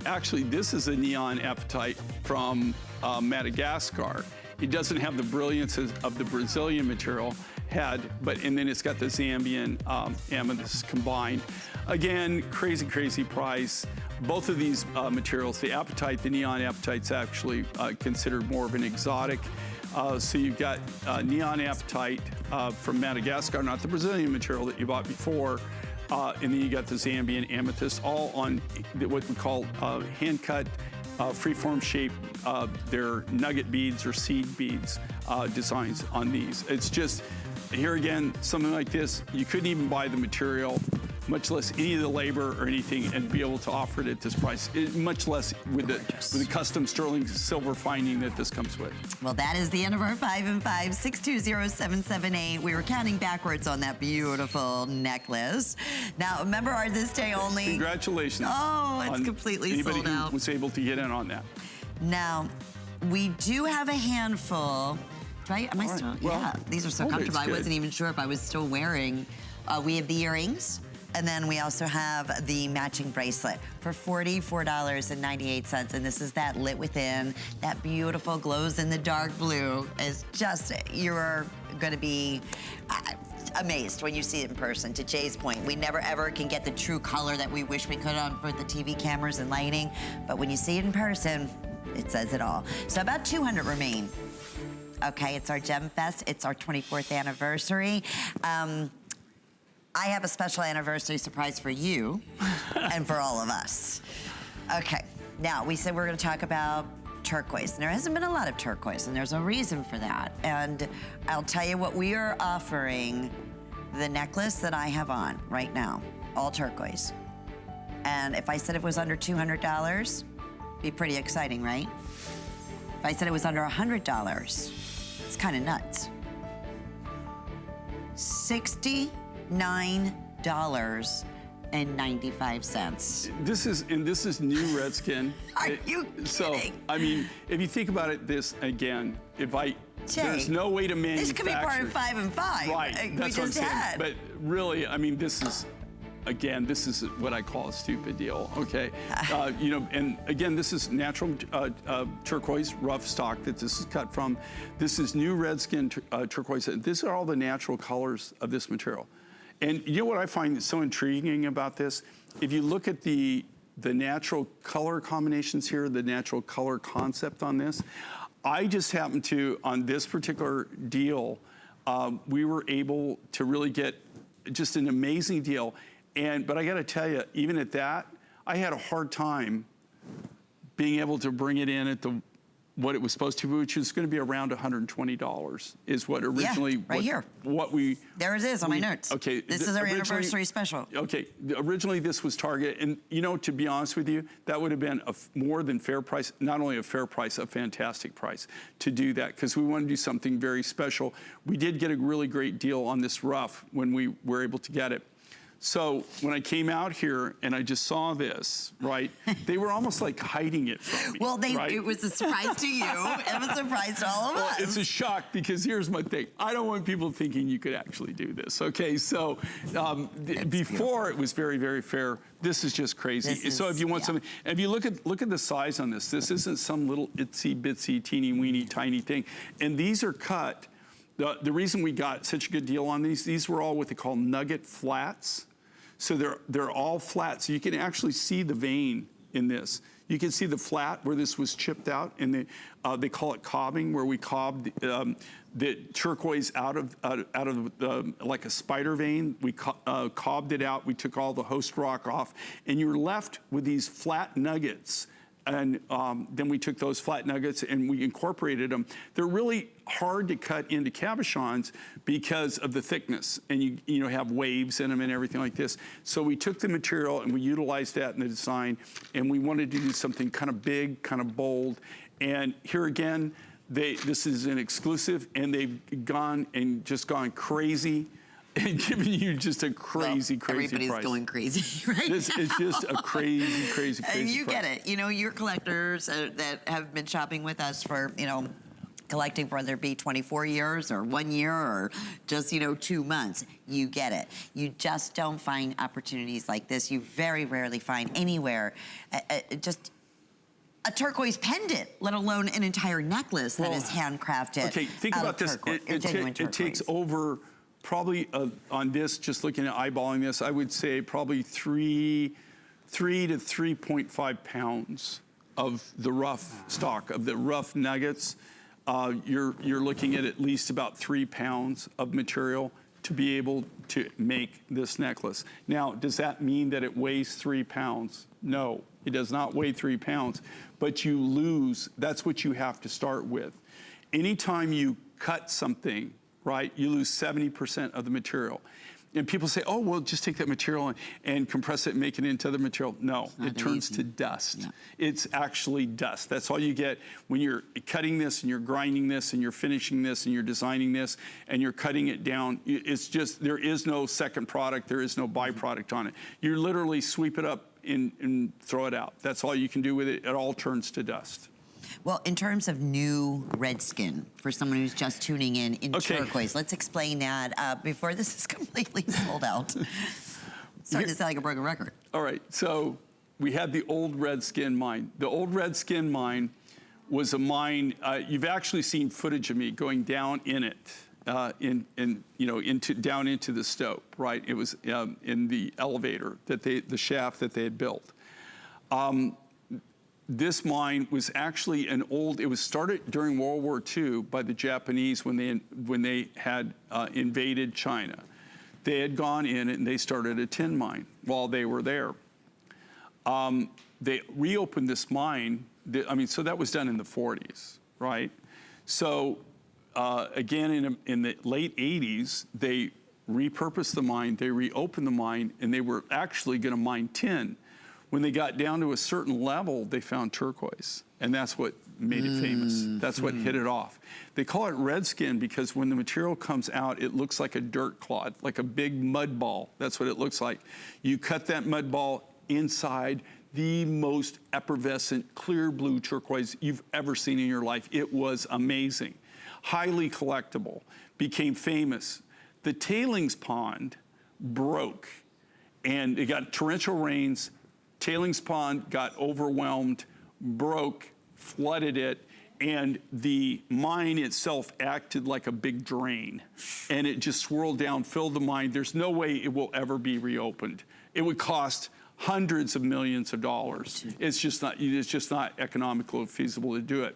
actually this is a neon apatite from Madagascar. It doesn't have the brilliance of the Brazilian material and then it's got the Zambian amethyst combined. Again, crazy, crazy price. Both of these materials, the apatite, the neon apatite's actually considered more of an exotic. So you've got neon apatite from Madagascar, not the Brazilian material that you bought before. And then you got the Zambian amethyst, all on what we call hand-cut, freeform shape. They're nugget beads or seed beads designs on these. It's just, here again, something like this, you couldn't even buy the material, much less any of the labor or anything, and be able to offer it at this price, much less with the custom sterling silver finding that this comes with. Well, that is the end of our 5 and 5, 620-778. We were counting backwards on that beautiful necklace. Now, remember our this day only. Congratulations. Oh, it's completely sold out. Anybody who was able to get in on that. Now, we do have a handful. Right? Am I still? Well, yeah, these are so comfortable. I wasn't even sure if I was still wearing. We have the earrings. And then we also have the matching bracelet for $44.98. And this is that lit within, that beautiful glows in the dark blue. Is just, you're gonna be amazed when you see it in person. To Jay's point, we never ever can get the true color that we wish we could on for the TV cameras and lighting, but when you see it in person, it says it all. So about 200 remain. Okay, it's our Gem Fest. It's our 24th anniversary. I have a special anniversary surprise for you and for all of us. Okay, now we said we're gonna talk about turquoise. And there hasn't been a lot of turquoise, and there's a reason for that. And I'll tell you what we are offering, the necklace that I have on right now, all turquoise. And if I said it was under $200, it'd be pretty exciting, right? If I said it was under $100, it's kind of nuts. $69.95. This is new Redskin. Are you kidding? So, I mean, if you think about it, this again, Jay, there's no way to manufacture. This could be part of 5 and 5. Right, that's what I'm saying. Had. But really, I mean, this is what I call a stupid deal, okay? You know, and again, this is natural turquoise rough stock that this is cut from. This is new Redskin turquoise. These are all the natural colors of this material. And you know what I find so intriguing about this? If you look at the natural color combinations here, the natural color concept on this, I just happened to, on this particular deal, we were able to really get just an amazing deal. But I gotta tell you, even at that, I had a hard time being able to bring it in at what it was supposed to be, which is gonna be around $120, is what originally. Yeah, right here. There it is on my notes. Okay. This is our anniversary special. Okay, originally this was Target, and you know, to be honest with you, that would have been a more than fair price, not only a fair price, a fantastic price to do that, because we want to do something very special. We did get a really great deal on this rough when we were able to get it. So when I came out here and I just saw this, right, they were almost like hiding it from me. Well, right? It was a surprise to you. It was a surprise to all of us. It's a shock, because here's my thing. I don't want people thinking you could actually do this, okay? So before it was very, very fair. This is just crazy. So if you want something, and if you look at the size on this, this isn't some little itsy bitsy, teeny weeny, tiny thing. And these are cut. The reason we got such a good deal on these were all what they call nugget flats. So they're all flat, so you can actually see the vein in this. You can see the flat where this was chipped out, and they call it cobbing, where we cobbed the turquoise out of like a spider vein. We cobbed it out. We took all the host rock off, and you're left with these flat nuggets. And then we took those flat nuggets and we incorporated them. They're really hard to cut into cabochons because of the thickness, and you know, have waves in them and everything like this. So we took the material and we utilized that in the design, and we wanted to do something kind of big, kind of bold. And here again, this is an exclusive, and they've gone crazy. And giving you just a crazy price. Everybody's going crazy, right? It's just a crazy And you price. get it. You know, you're collectors that have been shopping with us for, you know, collecting, whether it be 24 years or 1 year or just, you know, 2 months. You get it. You just don't find opportunities like this. You very rarely find anywhere just a turquoise pendant, let alone an entire necklace that is handcrafted. Okay, think about this. It takes over. Probably on this, just looking at eyeballing this, I would say probably 3 to 3.5 pounds of the rough stock, of the rough nuggets. You're looking at least about 3 pounds of material to be able to make this necklace. Now, does that mean that it weighs 3 pounds? No, it does not weigh 3 pounds, but you lose, that's what you have to start with. Anytime you cut something, right, you lose 70% of the material. And people say, oh, well, just take that material and compress it and make it into other material. No, it turns to dust. Yeah. It's actually dust. That's all you get when you're cutting this and you're grinding this and you're finishing this and you're designing this and you're cutting it down. It's just, there is no second product. There is no byproduct on it. You literally sweep it up and throw it out. That's all you can do with it. It all turns to dust. Well, in terms of new Redskin, for someone who's just tuning in turquoise, let's explain that before this is completely sold out. starting to sound like a broken record. All right, so we had the old Redskin mine. The old Redskin mine was a mine, you've actually seen footage of me going down in it, down into the stope, right? It was in the elevator, the shaft that they had built. This mine was actually it was started during World War II by the Japanese when they had invaded China. They had gone in and they started a tin mine while they were there. They reopened this mine, so that was done in the 40s, right? So again, in the late 80s, they repurposed the mine, they reopened the mine, and they were actually gonna mine tin. When they got down to a certain level, they found turquoise, and that's what made it famous. That's what hit it off. They call it Redskin because when the material comes out, it looks like a dirt clod, like a big mud ball. That's what it looks like. You cut that mud ball inside, the most effervescent, clear blue turquoise you've ever seen in your life. It was amazing. Highly collectible, became famous. The tailings pond broke, and it got torrential rains. Tailings pond got overwhelmed, broke, flooded it, and the mine itself acted like a big drain. And it just swirled down, filled the mine. There's no way it will ever be reopened. It would cost hundreds of millions of dollars. It's just not economical or feasible to do it.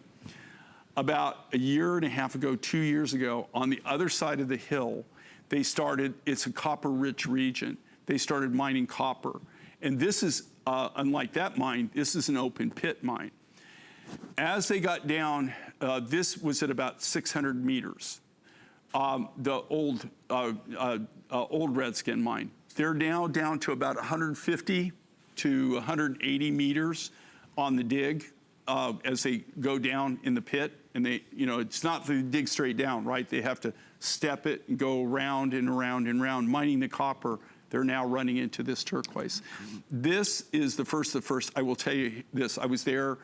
About a year and a half ago, 2 years ago, on the other side of the hill, they started, it's a copper-rich region. They started mining copper. And this is, unlike that mine, this is an open pit mine. As they got down, this was at about 600 meters, the old Redskin mine. They're now down to about 150 to 180 meters on the dig as they go down in the pit. And they, it's not they dig straight down, right? They have to step it and go round and around and round, mining the copper. They're now running into this turquoise. This is the first. I will tell you this. I was there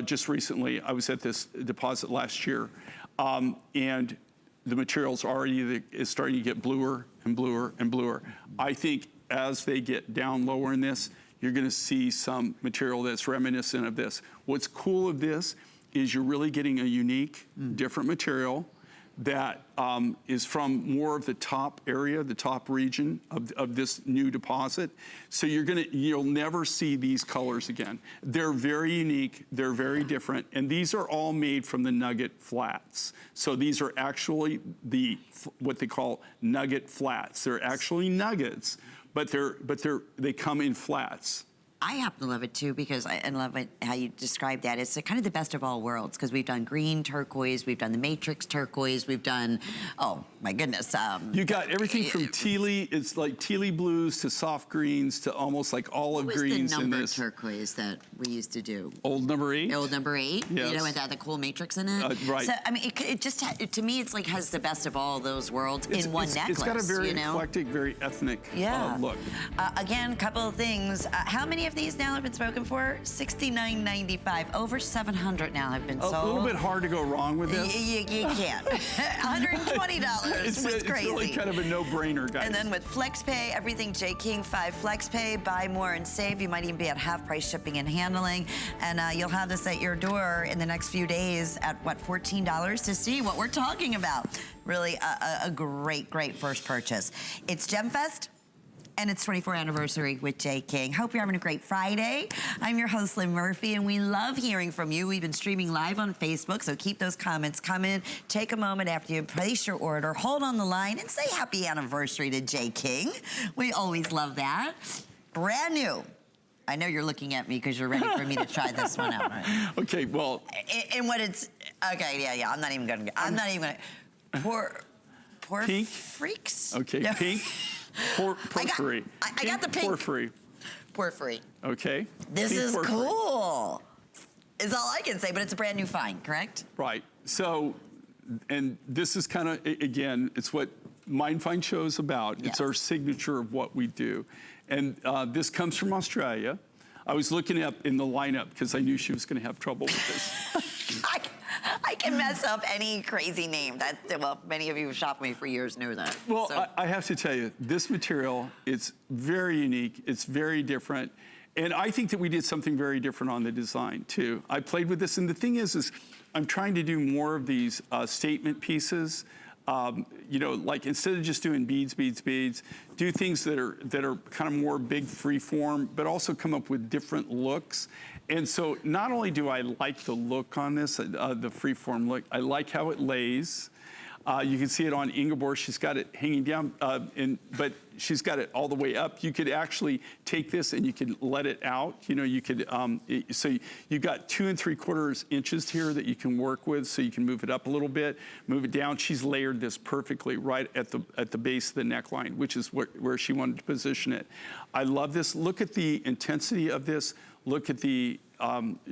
just recently. I was at this deposit last year. And the material's already is starting to get bluer and bluer and bluer. I think as they get down lower in this, you're gonna see some material that's reminiscent of this. What's cool of this is you're really getting a unique, different material that is from more of the top area, the top region of this new deposit. So you'll never see these colors again. They're very unique, they're very different, and these are all made from the nugget flats. So these are actually what they call nugget flats. They're actually nuggets, but they come in flats. I happen to love it too because I love how you describe that. It's kind of the best of all worlds because we've done green turquoise, we've done the matrix turquoise, we've done, oh my goodness. You got everything from tealy, it's like tealy blues to soft greens to almost like olive greens in this. What was the number turquoise that we used to do? Old number 8? Old number 8, yes. With the cool matrix in it. Right. So, I mean, it just, to me, it's like has the best of all those worlds in one necklace. It's got a very eclectic, very ethnic look. Again, couple of things. How many of these now have been spoken for? $69.95. Over 700 now have been sold. A little bit hard to go wrong with this. You can't. $120 it's crazy. It's really kind of a no-brainer, guys. And then with FlexPay, everything J. King 5 FlexPay, buy more and save. You might even be at half price shipping and handling. And you'll have this at your door in the next few days at, what, $14 to see what we're talking about. Really a great, great first purchase. It's GemFest. And it's 24th anniversary with J. King. Hope you're having a great Friday. I'm your host, Lynn Murphy, and we love hearing from you. We've been streaming live on Facebook, so keep those comments coming. Take a moment after you place your order, hold on the line, and say happy anniversary to J. King. We always love that. Brand new. I know you're looking at me because you're ready for me to try this one out. Right? Okay, well. And what it's, okay, yeah, I'm not even gonna, Poor pink freaks? Okay, no. Pink. Porphyry. I got the pink. Porphyry. Okay. This is cool. Is all I can say, but it's a brand new find, correct? Right. So, and this is kind of, again, it's what Mind Find Show is about. Yes. It's our signature of what we do. And this comes from Australia. I was looking up in the lineup because I knew she was going to have trouble with this. I can mess up any crazy name. Well, many of you who shopped me for years know that. Well, so. I have to tell you, this material, it's very unique. It's very different. And I think that we did something very different on the design, too. I played with this. And the thing is I'm trying to do more of these statement pieces. You know, like instead of just doing beads, beads, beads, do things that are kind of more big free form, but also come up with different looks. And so not only do I like the look on this, the free form look, I like how it lays. You can see it on Ingeborg. She's got it hanging down, but she's got it all the way up. You could actually take this and you could let it out. You know, you could, so you've got 2 3/4 inches here that you can work with, so you can move it up a little bit, move it down. She's layered this perfectly right at the base of the neckline, which is where she wanted to position it. I love this. Look at the intensity of this. Look at the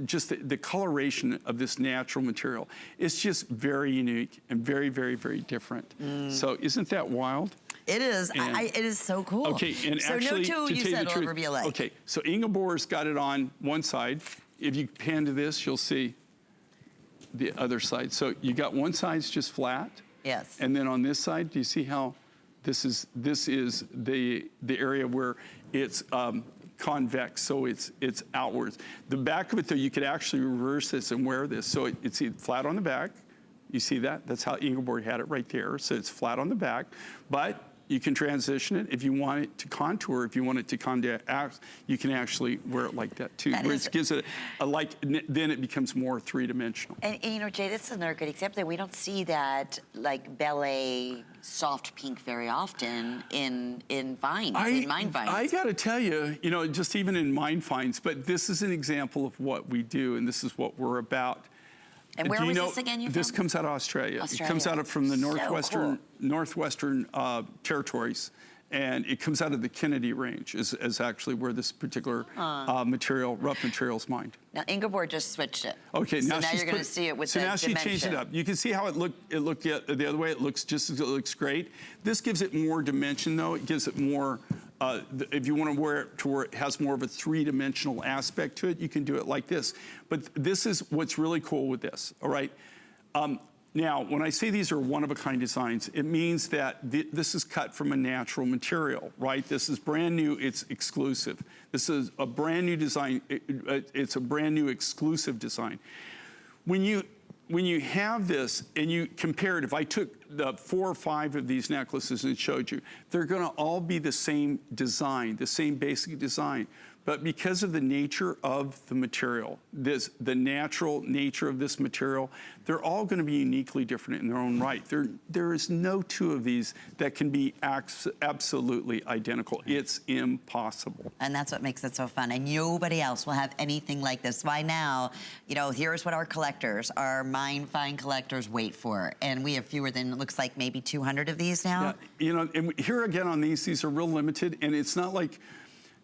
just the coloration of this natural material. It's just very unique and very, very, very different. So isn't that wild? It is. It is so cool. Okay, and so actually, no two, to you tell you said the will truth, ever be alike. okay, so Ingeborg's got it on one side. If you pan to this, you'll see the other side. So you got one side's just flat. Yes. And then on this side, do you see how this is the area where it's convex, so it's outwards. The back of it, though, you could actually reverse this and wear this. So it's flat on the back. You see that? That's how Ingeborg had it right there. So it's flat on the back, but you can transition it. If you want it to contour, if you want it to convex, you can actually wear it like that too. Where it gives it then it becomes more three-dimensional. And you know, Jay, this is another good example that we don't see that like ballet soft pink very often in vines, in mine vines. I got to tell you, you know, just even in mine finds, but this is an example of what we do, and this is what we're about. And where was this again? This comes out of Australia. It comes out from the northwestern territories, and it comes out of the Kennedy Range. Is actually where this particular material, rough material, is mined. Now Ingeborg just switched it. Okay, so now you're going to see it with the dimension. So now she changed it up. You can see how it looked the other way. It looks it looks great. This gives it more dimension, though. It gives it more. If you want to wear it to where it has more of a three-dimensional aspect to it, you can do it like this. But this is what's really cool with this, all right? Now, when I say these are one-of-a-kind designs, it means that this is cut from a natural material, right? This is brand new, it's exclusive. This is a brand new design, it's a brand new exclusive design. When you have this and you compare it, if I took the 4 or 5 of these necklaces and showed you, they're gonna all be the same design, the same basic design. But because of the nature of the material, the natural nature of this material, they're all going to be uniquely different in their own right. There is no 2 of these that can be absolutely identical. It's impossible. And that's what makes it so fun. And nobody else will have anything like this. By now, you know, here's what our collectors, our mine find collectors wait for. And we have fewer than, it looks like maybe 200 of these now. Yeah, you know, and here again on these are real limited, and it's not like,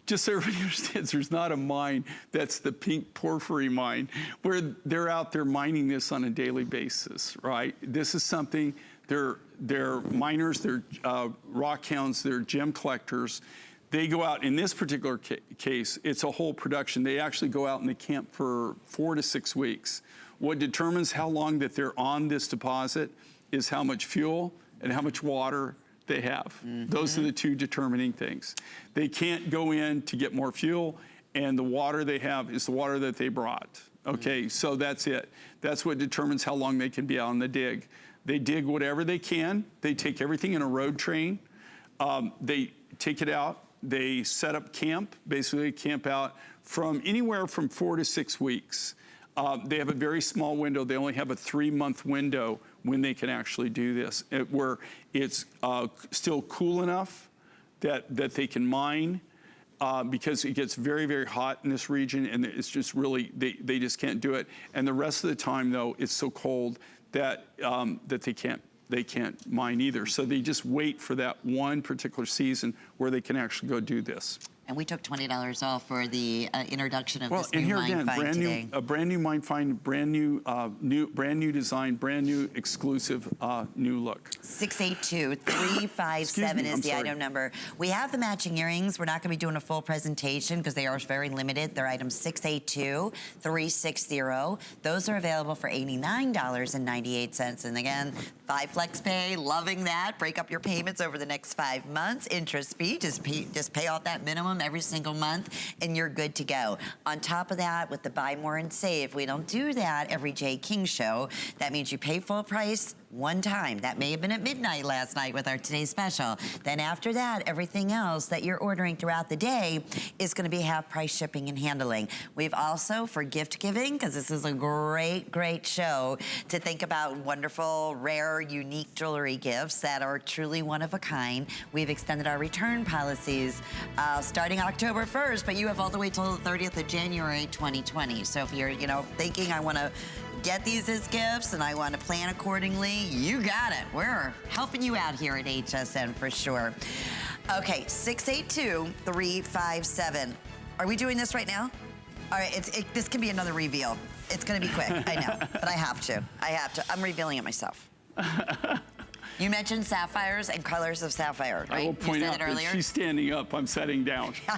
just so everybody understands, there's not a mine that's the pink porphyry mine where they're out there mining this on a daily basis, right? This is something, they're miners, they're rock hounds, they're gem collectors. They go out, in this particular case, it's a whole production. They actually go out and they camp for 4 to 6 weeks. What determines how long that they're on this deposit is how much fuel and how much water they have. Those are the 2 determining things. They can't go in to get more fuel, and the water they have is the water that they brought. Okay, so that's it. That's what determines how long they can be out on the dig. They dig whatever they can. They take everything in a road train. They take it out. They set up camp, basically camp out from anywhere from 4 to 6 weeks. They have a very small window. They only have a 3-month window when they can actually do this, where it's still cool enough that they can mine, because it gets very, very hot in this region, and it's just really, they just can't do it. And the rest of the time, though, it's so cold that they can't mine either. So they just wait for that one particular season where they can actually go do this. And we took $20 off for the introduction of this and new here Mind again, Find today. a brand new Mind Find, brand new design, brand new exclusive new look. 682-357 is the item number. We have the matching earrings. We're not going to be doing a full presentation because they are very limited. They're item 682-360. Those are available for $89.98. And again, 5 flex pay. Loving that. Break up your payments over the next 5 months. Interest free. Just pay off that minimum every single month, and you're good to go. On top of that, with the buy more and save, we don't do that every J. King show. That means you pay full price one time. That may have been at midnight last night with our today's special. Then after that, everything else that you're ordering throughout the day is going to be half price shipping and handling. We've also, for gift giving, because this is a great, great show, to think about wonderful, rare, unique jewelry gifts that are truly one of a kind. We've extended our return policies starting October 1st, but you have all the way till the 30th of January 2020. So if you're, thinking I want to get these as gifts and I want to plan accordingly, you got it. We're helping you out here at HSN for sure. Okay, 682-357. Are we doing this right now? All right, this can be another reveal. It's going to be quick, I know, but I have to. I'm revealing it myself. You mentioned sapphires and colors of sapphire, right? I will point out that she's standing up, I'm sitting down. Yeah,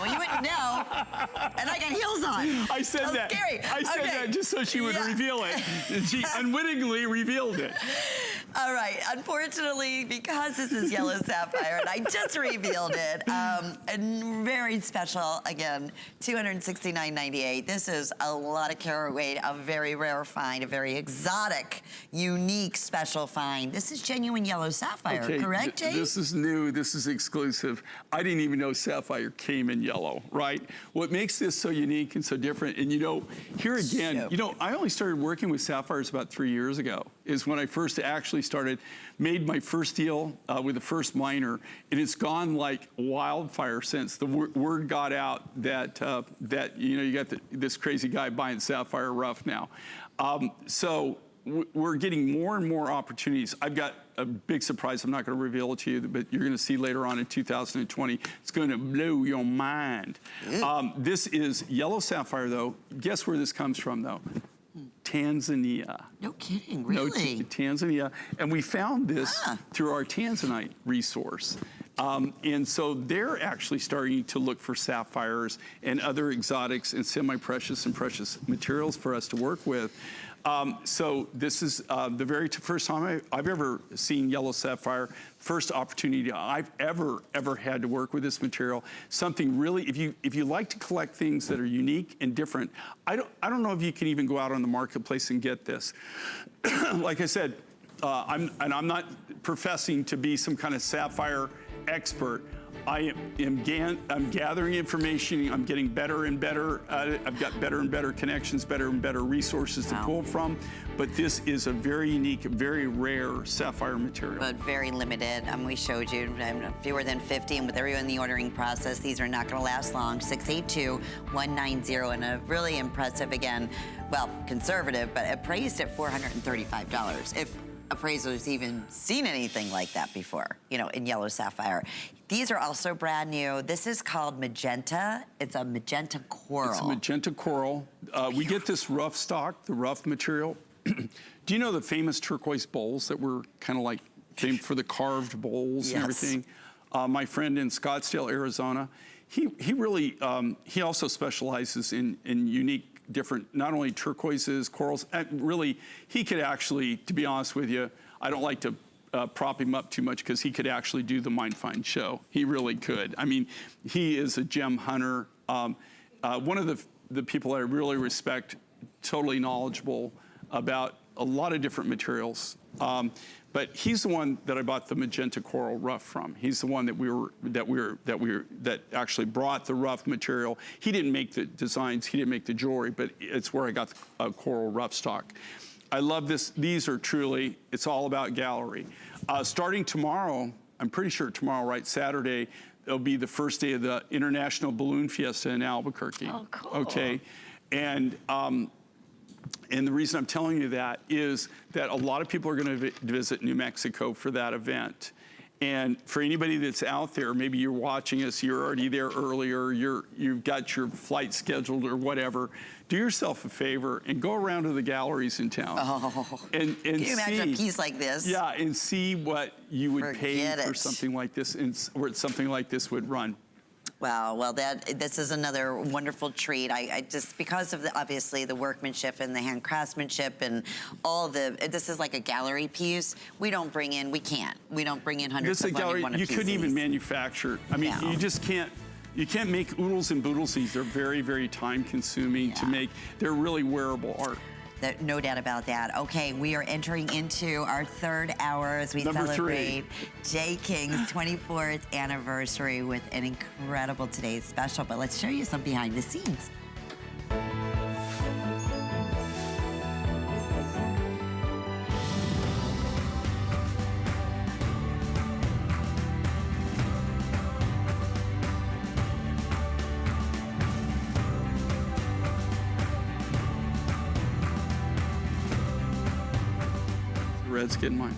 well, you wouldn't know. And I got heels on. I said that. Scary. I said that just so she would reveal it. And she unwittingly revealed it. All right, unfortunately, because this is yellow sapphire, and I just revealed it, and very special, again, $269.98. This is a lot of carat weight, a very rare find, a very exotic, unique, special find. This is genuine yellow sapphire, correct, Jay? This is new, this is exclusive. I didn't even know sapphire came in yellow, right? What makes this so unique and so different, and here again, I only started working with sapphires about 3 years ago, is when I first actually made my first deal with the first miner, and it's gone like wildfire since. The word got out that you got this crazy guy buying sapphire rough now. So we're getting more and more opportunities. I've got a big surprise. I'm not going to reveal it to you, but you're going to see later on in 2020. It's going to blow your mind. This is yellow sapphire, though. Guess where this comes from, though? Tanzania. No kidding, really? No, Tanzania. And we found this through our Tanzanite resource. And so they're actually starting to look for sapphires and other exotics and semi-precious and precious materials for us to work with. So this is the very first time I've ever seen yellow sapphire. First opportunity I've ever had to work with this material. Something really, if you like to collect things that are unique and different, I don't know if you can even go out on the marketplace and get this. Like I said, I'm not professing to be some kind of sapphire expert. I'm gathering information. I'm getting better and better. I've got better and better connections, better and better resources to pull from. But this is a very unique, very rare sapphire material. But very limited. We showed you fewer than 50, and with everyone in the ordering process, these are not going to last long. 682-190, and a really impressive, again, well, conservative, but appraised at $435. If appraisers even seen anything like that before, in yellow sapphire. These are also brand new. This is called magenta. It's a magenta coral. It's a magenta coral. We get this rough stock, the rough material. Do you know the famous turquoise bowls that were kind of like famed for the carved bowls and everything? My friend in Scottsdale, Arizona, he really, he also specializes in unique different, not only turquoises, corals, really, he could actually, to be honest with you, I don't like to prop him up too much because he could actually do the Mind Find show. He really could. I mean, he is a gem hunter. One of the people I really respect, totally knowledgeable about a lot of different materials. But he's the one that I bought the magenta coral rough from. He's the one that actually brought the rough material. He didn't make the designs, he didn't make the jewelry, but it's where I got the coral rough stock. I love this. These are truly, it's all about gallery. Starting tomorrow, I'm pretty sure tomorrow, right, Saturday, it'll be the first day of the International Balloon Fiesta in Albuquerque. Oh, cool. Okay, and the reason I'm telling you that is that a lot of people are going to visit New Mexico for that event. And for anybody that's out there, maybe you're watching us, you're already there earlier, you've got your flight scheduled or whatever, do yourself a favor and go around to the galleries in town. Oh, and can you imagine a piece like this? Yeah, and see what you would pay for it. something like this, or something like this would run. Wow, well, this is another wonderful treat. I just, because of obviously the workmanship and the hand craftsmanship and all this is like a gallery piece. We don't bring in, we don't bring in hundreds of money. You couldn't even manufacture. I mean, No. you just can't. You can't make oodles and boodlesies. They're very, very time consuming to make. They're really wearable art. No doubt about that. Okay, we are entering into our third hour as we celebrate J. King's 24th anniversary with an incredible today's special. But let's show you some behind the scenes. Red's getting mine.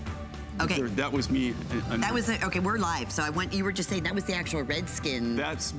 Okay. That was me. That was okay. We're live, so you were just saying that was the actual Redskin. That's